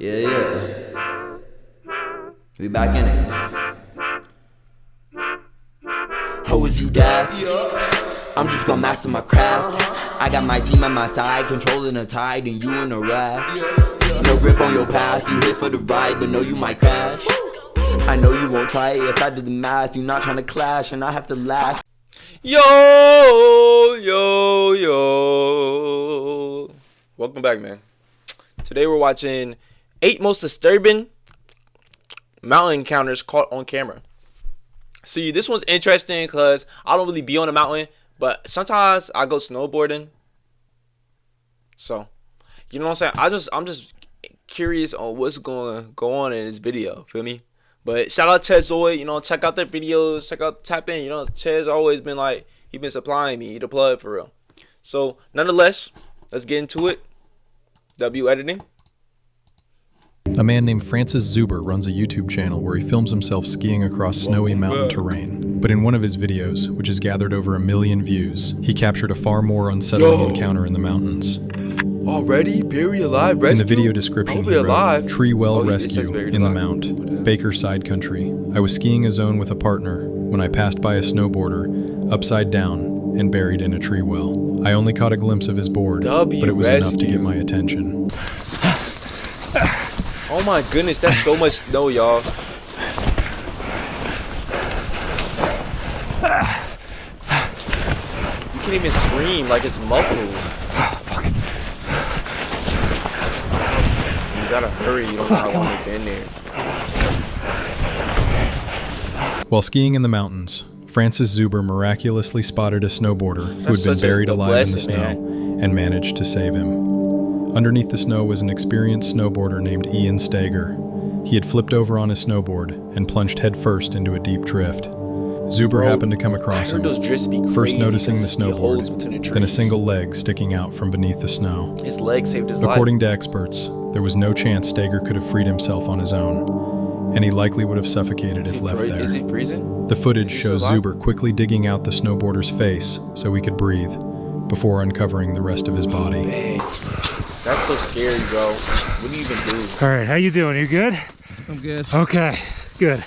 Yeah. We back in it. Ho, is you daft? I'm just gonna master my craft. I got my team on my side, controlling the tide, and you in a raft. No grip on your path, you here for the ride, but know you might crash. I know you won't try it, yes I did the math. You're not trying to clash, and I have to laugh. Yo. Welcome back, man. Today we're watching 8 most disturbing mountain encounters caught on camera. See, this one's interesting because I don't really be on a mountain, but sometimes I go snowboarding. So, you know what I'm saying? I'm just curious on what's going to go on in this video. Feel me? But shout out Chezoid, you know, check out their videos, tap in, you know, Chez always been like, he been supplying me the plug for real. So, nonetheless, let's get into it. W editing. A man named Francis Zuber runs a YouTube channel where he films himself skiing across snowy mountain terrain. But in one of his videos, which has gathered over 1 million views, he captured a far more unsettling encounter in the mountains. Already? Buried alive? Rescue? In the video description, he wrote, "Tree well rescue in the mount, Baker Side Country. I was skiing a zone with a partner when I passed by a snowboarder, upside down, and buried in a tree well. I only caught a glimpse of his board, but it was enough to get my attention." Oh my goodness, that's so much snow, y'all. You can't even scream, like it's muffled. You gotta hurry, you don't know how long you've been there. While skiing in the mountains, Francis Zuber miraculously spotted a snowboarder who had been buried alive in the snow and managed to save him. Underneath the snow was an experienced snowboarder named Ian Stager. He had flipped over on his snowboard and plunged headfirst into a deep drift. Zuber happened to come across him, first noticing the snowboard, then a single leg sticking out from beneath the snow. His leg saved his life. According to experts, there was no chance Stager could have freed himself on his own, and he likely would have suffocated if left there. Is he freezing? The footage shows Zuber quickly digging out the snowboarder's face so he could breathe, before uncovering the rest of his body. That's so scary, bro. What do you even do? All right, how you doing? You good? I'm good. Okay, good.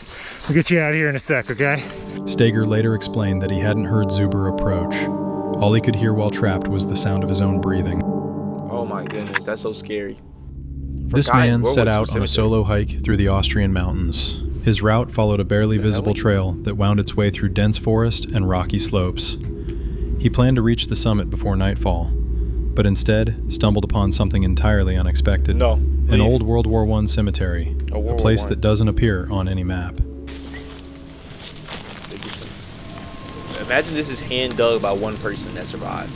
We'll get you out of here in a sec, okay? Stager later explained that he hadn't heard Zuber approach. All he could hear while trapped was the sound of his own breathing. Oh my goodness, that's so scary. This man set out on a solo hike through the Austrian mountains. His route followed a barely visible trail that wound its way through dense forest and rocky slopes. He planned to reach the summit before nightfall, but instead stumbled upon something entirely unexpected. An old World War I cemetery, a place that doesn't appear on any map. Imagine this is hand dug by one person that survived.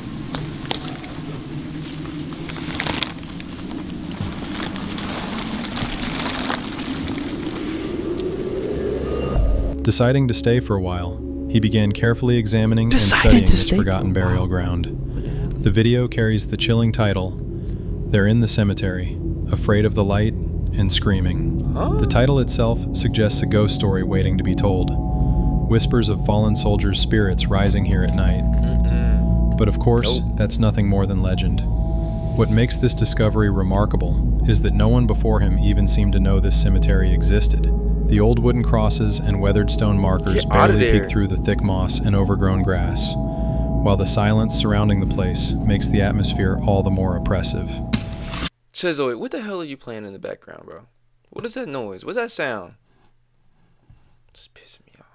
Deciding to stay for a while, he began carefully examining and studying this forgotten burial ground. The video carries the chilling title, "They're in the Cemetery, Afraid of the Light and Screaming." The title itself suggests a ghost story waiting to be told. Whispers of fallen soldiers' spirits rising here at night. But of course, that's nothing more than legend. What makes this discovery remarkable is that no one before him even seemed to know this cemetery existed. The old wooden crosses and weathered stone markers barely peek through the thick moss and overgrown grass, while the silence surrounding the place makes the atmosphere all the more oppressive. Chezoid, what the hell are you playing in the background, bro? What is that noise? What's that sound? It's pissing me off.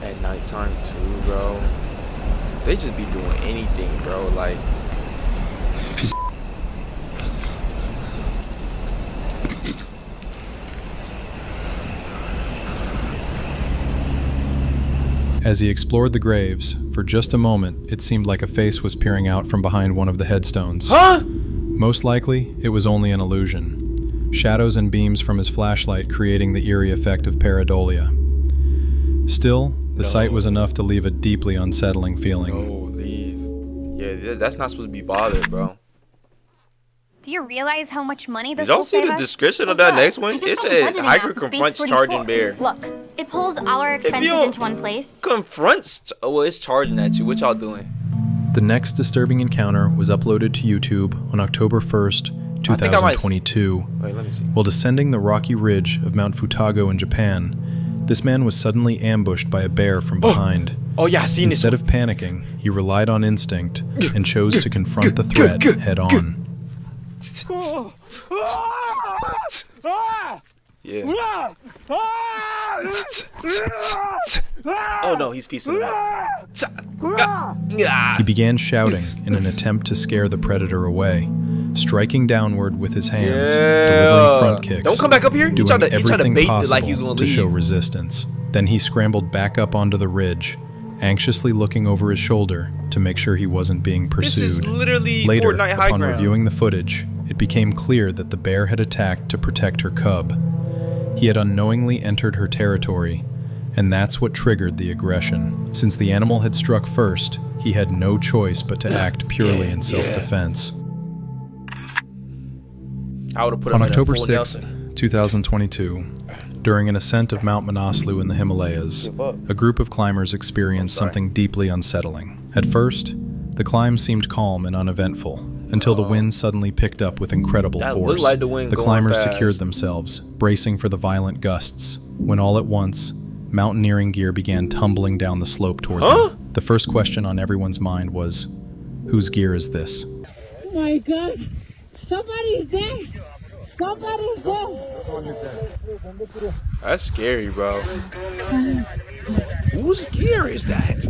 At nighttime too, bro. They just be doing anything, bro. Like, as he explored the graves, for just a moment, it seemed like a face was peering out from behind one of the headstones. Most likely, it was only an illusion. Shadows and beams from his flashlight creating the eerie effect of pareidolia. Still, the sight was enough to leave a deeply unsettling feeling. no, leave. Yeah, that's not supposed to be bothered, bro. Do you realize how much money this Did y'all will see save the us? description of Well, that look, next one? I just It got the says budgeting hiker app with confronts base charging 44. bear. Look, it pulls all our If you expenses don't into one place. confronts, well, it's charging at you. What y'all doing? The next disturbing encounter was uploaded to YouTube on October 1st, I think I might 2022. Wait, let me see. While descending the rocky ridge of Mount Futago in Japan, this man was suddenly ambushed by a bear from behind. Oh yeah, I seen this. Instead of panicking, he relied on instinct and chose to confront the threat head-on. Yeah. Oh no, he's piecing him up. He began shouting in an attempt to scare the predator away, striking downward with his hands, delivering front kicks, Don't come back up here. He doing tried to everything bait it possible like he was gonna to show leave. resistance. Then he scrambled back up onto the ridge, anxiously looking over his shoulder to make sure he wasn't being This is pursued. literally Later, Fortnite high upon ground. reviewing the footage, it became clear that the bear had attacked to protect her cub. He had unknowingly entered her territory, and that's what triggered the aggression. Since the animal had struck first, he had no choice but to act purely in self-defense. I would have put him On in a October full 6th, Nelson. 2022, during an ascent of Mount Manaslu in the Himalayas, a group of climbers experienced something deeply unsettling. At first, the climb seemed calm and uneventful, until the wind suddenly picked up with incredible That force. looked like the wind going climbers fast. secured themselves, bracing for the violent gusts, when all at once, mountaineering gear began tumbling down the slope toward them. The first question on everyone's mind was, whose gear is this? Oh my God! Somebody's there! Somebody's there! That's scary, bro. Whose gear is that?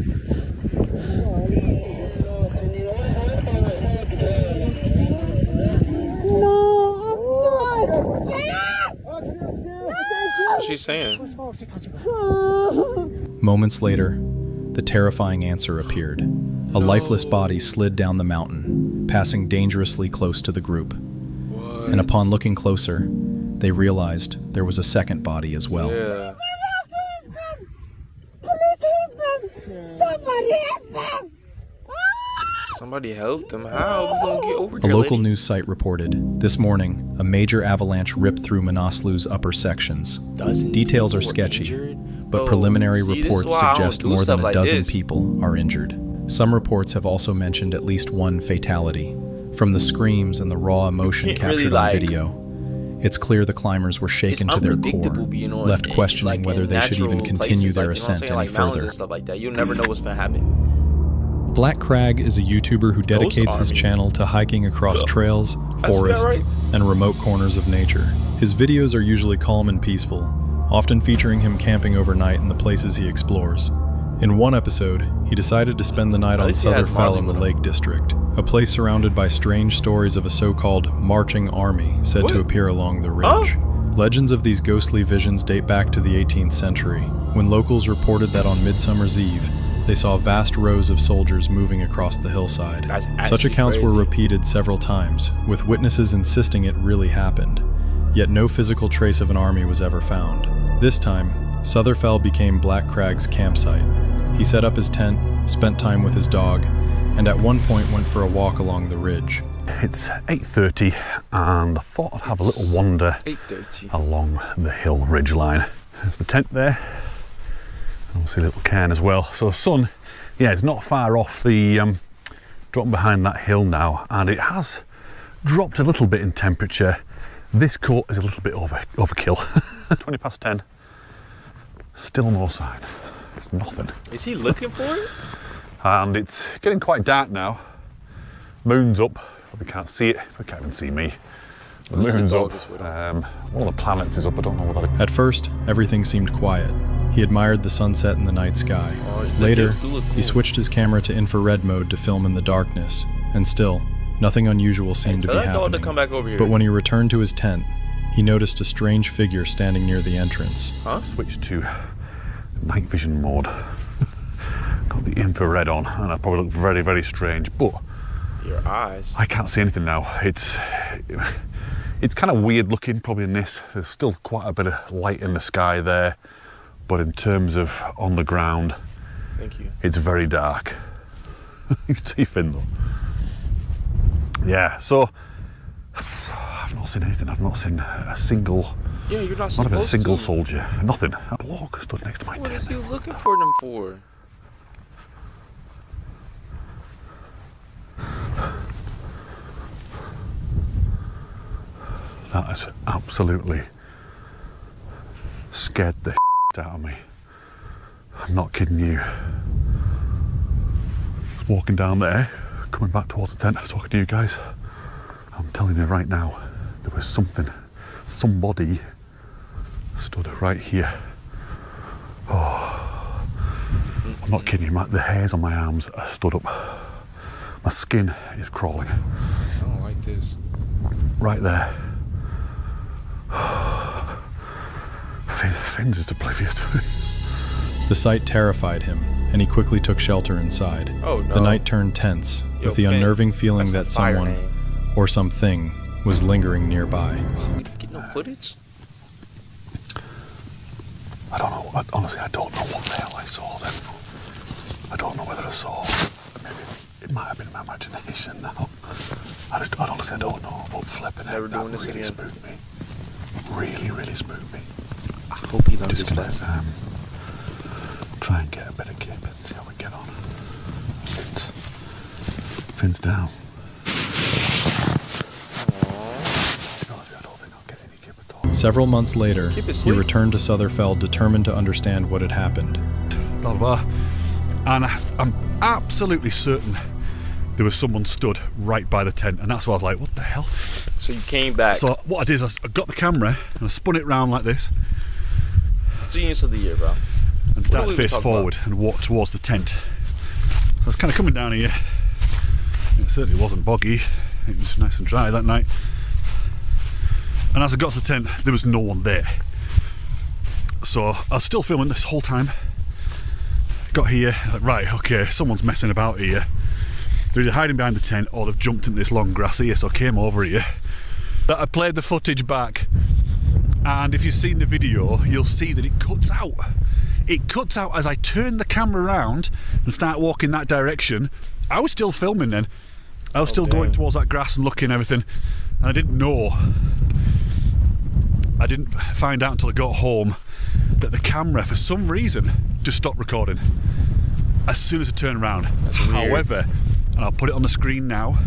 What's she saying? Moments later, the terrifying answer appeared. A lifeless body slid down the mountain, passing dangerously close to the group. And upon looking closer, they realized there was a second body as well. Yeah. Somebody help them. How we gonna get over A here? local lady? news site reported, this morning, a major avalanche ripped through Manaslu's upper sections. Details are sketchy, but preliminary reports suggest more than a dozen people are injured. Some reports have also mentioned at least one fatality. From the screams and the raw emotion captured on video, it's clear the climbers were shaken to their core, left questioning whether they should even continue their ascent any further. Stuff like that. You never know what's gonna happen. Black Crag is a YouTuber who dedicates his channel to hiking across trails, forests, and remote corners of nature. His videos are usually calm and peaceful, often featuring him camping overnight in the places he explores. In one episode, he decided to spend the night on Southern Fell in the Lake District, a place surrounded by strange stories of a so-called marching army said to appear along the ridge. Legends of these ghostly visions date back to the 18th century, when locals reported that on Midsummer's Eve, they saw vast rows of soldiers moving across the hillside. Such accounts were repeated several times, with witnesses insisting it really happened. Yet no physical trace of an army was ever found. This time, Sotherfell became Black Crag's campsite. He set up his tent, spent time with his dog, and at one point went for a walk along the ridge. It's 8:30 and I thought I'd have a little wander 8:30 along the hill ridgeline. There's the tent there, and obviously a little cairn as well. So the sun, yeah, it's not far off the drop behind that hill now, and it has dropped a little bit in temperature. This coat is a little bit overkill. 20 past 10, still no sign. There's nothing. Is he looking for it? And it's getting quite dark now. Moon's up. Probably can't see it. I can't even see me. The moon's up. One of the planets is up. I don't know what that is. At first, everything seemed quiet. He admired the sunset in the night sky. Later, he switched his camera to infrared mode to film in the darkness, and still, nothing unusual seemed to be happening. But when he returned to his tent, he noticed a strange figure standing near the entrance. Switched to night vision mode. Got the infrared on, and I probably look very, very strange, but your eyes. I can't see anything now. It's kind of weird looking, probably in this. There's still quite a bit of light in the sky there, but in terms of on the ground, thank you. It's very dark. You can see Finn though. Yeah, so not seen anything. I've not seen a single. Yeah, you're not Not even a supposed single to. soldier. Nothing. A bloke stood next to my What tent. is you looking for them for? That has absolutely scared the out of me. I'm not kidding you. I was walking down there, coming back towards the tent, talking to you guys. I'm telling you right now, there was somebody stood right here. Oh, I'm not kidding you, the hairs on my arms are stood up. My skin is crawling. I don't like this. Right there. Finn's just oblivious to it. The sight terrified him, and he quickly took shelter inside. Oh no. The night turned tense, Yo, with the Finn, unnerving feeling that's that a fire someone name. or something was lingering nearby. Oh, we didn't get no footage? I don't know. Honestly, I don't know what the hell I saw then. I don't know whether I saw. Maybe it might have been my imagination now. Honestly, I don't know. But flipping Never it, doing that this really again. spooked me. Really spooked me. I hope he learned Just his gonna lesson. try and get a bit of kip and see how we get on. Finn's down. Honestly, I don't think I'll get any kip at all. Several months later, Keep it he sweet. returned to Sutherfeld determined to understand what had happened. Blah, blah, blah. And I'm absolutely certain there was someone stood right by the tent, and that's why I was like, what the hell? So you came back. So what I did is I got the camera and I spun it round like this Genius of the year, bro. and started we face talking forward and walked towards the tent. I was kind of coming down here. It certainly wasn't boggy. It was nice and dry that night. And as I got to the tent, there was no one there. So I was still filming this whole time. Got here, like, right, okay, someone's messing about here. They're either hiding behind the tent or they've jumped into this long grass here, so I came over here. I played the footage back, and if you've seen the video, you'll see that it cuts out. It cuts out as I turn the camera around and start walking that direction. I was still filming then. I was still going towards that grass and looking and everything, and I didn't know. I didn't find out until I got home that the camera, for some reason, just stopped recording as soon as I turned around. That's weird. However, and I'll put it on the screen now,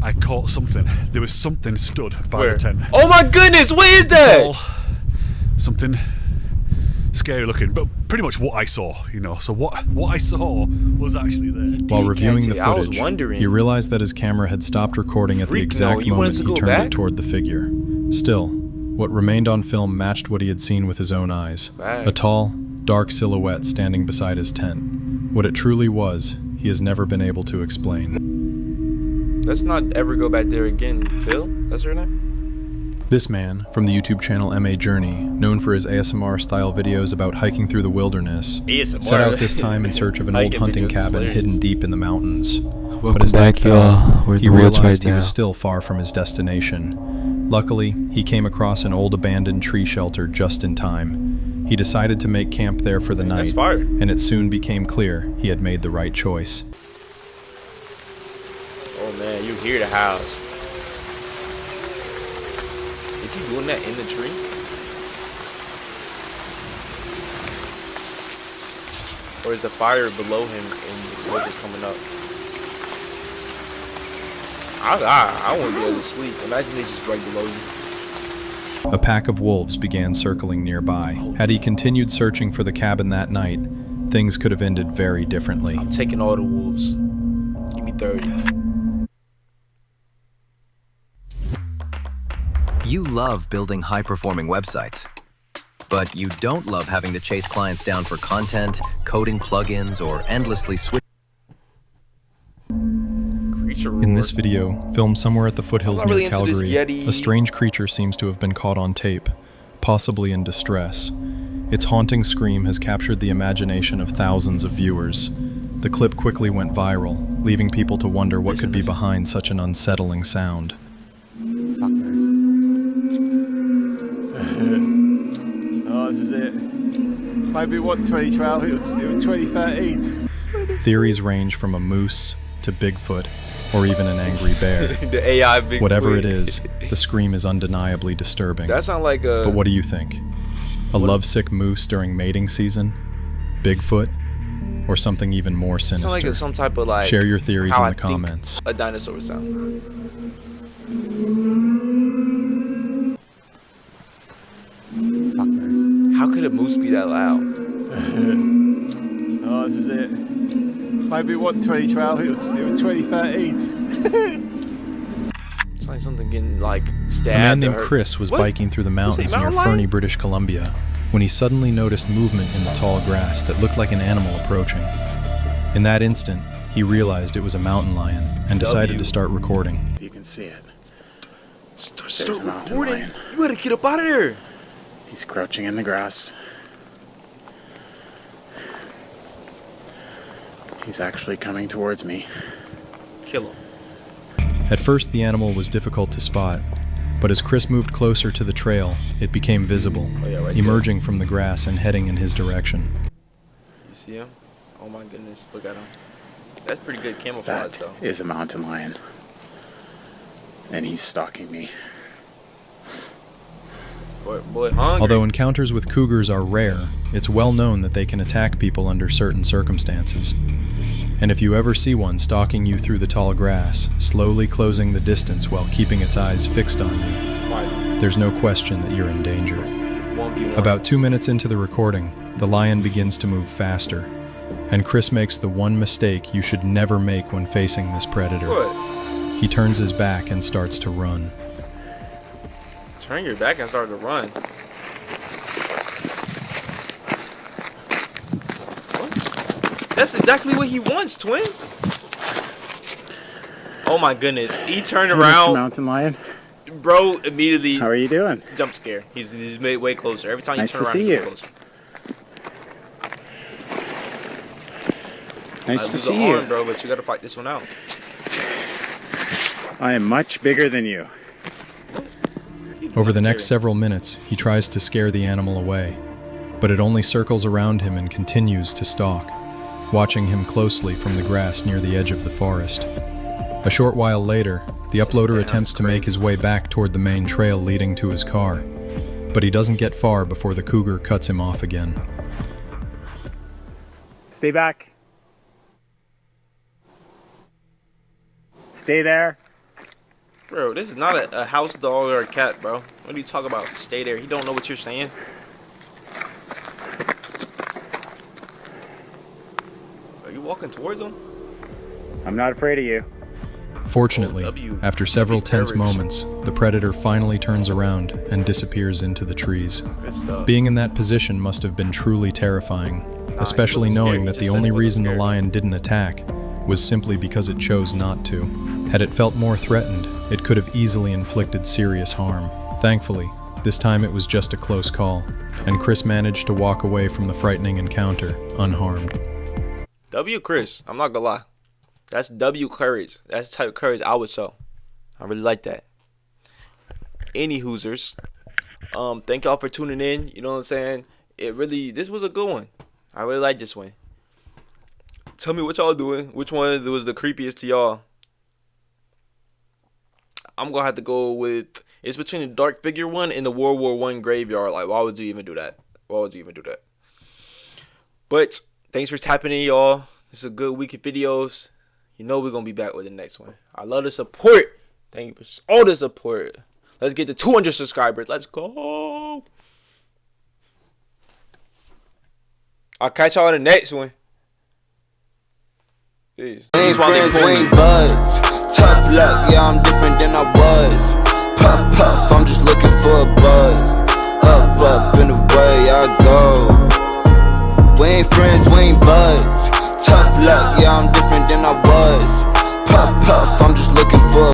I caught something. There was something stood by the tent. Oh my goodness, what is that? Tall, something scary looking, but pretty much what I saw, you know. So what I saw was actually there. While reviewing the Can't see. I was footage, wondering. he realized that his camera had stopped recording at the Freak, exact no, you wanted moment to he go turned back? it toward the figure. Still, what remained on film matched what he had seen with his own eyes. Facts. A tall, dark silhouette standing beside his tent. What it truly was, he has never been able to explain. Let's not ever go back there again, Phil. That's her name? This man, from the YouTube channel MA Journey, known for his ASMR-style videos about hiking through the wilderness, ASMR. set out this time in search of an old Hiking hunting videos is cabin hilarious. hidden deep in the mountains. But Welcome as night back, fell, y'all. We're in he the woods realized right he was now. still far from his destination. Luckily, he came across an old abandoned tree shelter just in time. He decided to make camp there for the That's night, fire. and it soon became clear he had made the right choice. Oh man, you hear the house. Is he doing that in the tree? Or is the fire below him and the smoke is coming up? I wouldn't be able to sleep. Imagine they just right below you. A pack of wolves began circling nearby. Had he continued searching for the cabin that night, things could have ended very differently. I'm taking all the wolves. Give me 30. You love building high-performing websites, but you don't love having to chase clients down for content, coding plugins, or endlessly switch. In this video, filmed somewhere at the foothills I'm not near really into this Calgary, Yeti. a strange creature seems to have been caught on tape, possibly in distress. Its haunting scream has captured the imagination of thousands of viewers. The clip quickly went viral, leaving people to wonder what could be behind such an unsettling sound. Oh, this is it. Maybe it wasn't 2012, it was 2013. Theories range from a moose to Bigfoot, or even an angry bear. The AI big Whatever boy. it is, the scream is undeniably disturbing. That sounds like a... But what do you think? A lovesick moose during mating season? Bigfoot? Or something even more sinister? Sounds like some type of like... Share your theories how in I the think comments. a dinosaur would sound. How could a moose be that loud? Oh, this is it. Maybe it wasn't 2012, it was 2013. It's like something getting like stabbed. A man or named hurt. Chris was What? biking through the mountains near mountain lion? Fernie, British Columbia, when he suddenly noticed movement in the tall grass that looked like an animal approaching. In that instant, he realized it was a mountain lion and decided to start recording. You can see it. Start a mountain recording. lion. You gotta get up out of there. He's crouching in the grass. He's actually coming towards me. Kill him. At first, the animal was difficult to spot, but as Chris moved closer to the trail, it became visible, Oh, yeah, right emerging from the grass and heading in his direction. You see him? Oh my goodness, look at him. That's pretty good camouflage That though. is a mountain lion. And he's stalking me. Boy, hungry. Although encounters with cougars are rare, it's well known that they can attack people under certain circumstances. And if you ever see one stalking you through the tall grass, slowly closing the distance while keeping its eyes fixed on you, there's no question that you're in danger. 1v1. About 2 minutes into the recording, the lion begins to move faster, and Chris makes the one mistake you should never make when facing this predator. What? He turns his back and starts to run. Turn your back and start to run. What? That's exactly what he wants, twin. Oh my goodness. He turned Mr. around. Mountain lion, Bro immediately how are you doing? jump scare. He's made way closer. Every time you Nice turn to around, see he you. gets closer. Nice I to lose see an you. arm, bro, but you gotta fight this one out. I am much bigger than you. Over the next several minutes, he tries to scare the animal away, but it only circles around him and continues to stalk, watching him closely from the grass near the edge of the forest. A short while later, the uploader attempts to make his way back toward the main trail leading to his car, but he doesn't get far before the cougar cuts him off again. Stay back. Stay there. Bro, this is not a house dog or a cat, bro. What are you talking about? Stay there. He don't know what you're saying. Are you walking towards him? I'm not afraid of you. Fortunately, W. after several tense Courage. moments, the predator finally turns around and disappears into the trees. Good stuff. Being in that position must have been truly terrifying, especially wasn't knowing scared. that He the just said only he wasn't reason the scared. lion didn't attack was simply because it chose not to. Had it felt more threatened, it could have easily inflicted serious harm. Thankfully, this time it was just a close call, and Chris managed to walk away from the frightening encounter unharmed. W Chris, I'm not gonna lie. That's W courage. That's the type of courage I would show. I really like that. Any Hoosers. Thank y'all for tuning in. You know what I'm saying? This was a good one. I really like this one. Tell me what y'all doing. Which one was the creepiest to y'all? I'm gonna have to go with, it's between the dark figure one and the World War I graveyard. Like, why would you even do that? Why would you even do that? But thanks for tapping in, y'all. This is a good week of videos. You know we're gonna be back with the next one. I love the support. Thank you for all the support. Let's get to 200 subscribers. Let's go. I'll catch y'all in the next one. Peace. Ain't friends, we ain't buds. Tough luck, yeah, I'm different than I was. Puff, puff, I'm just looking for a buzz. Up, up, and away I go. We ain't friends, we ain't buds. Tough luck, yeah, I'm different than I was. Puff, puff, I'm just looking for a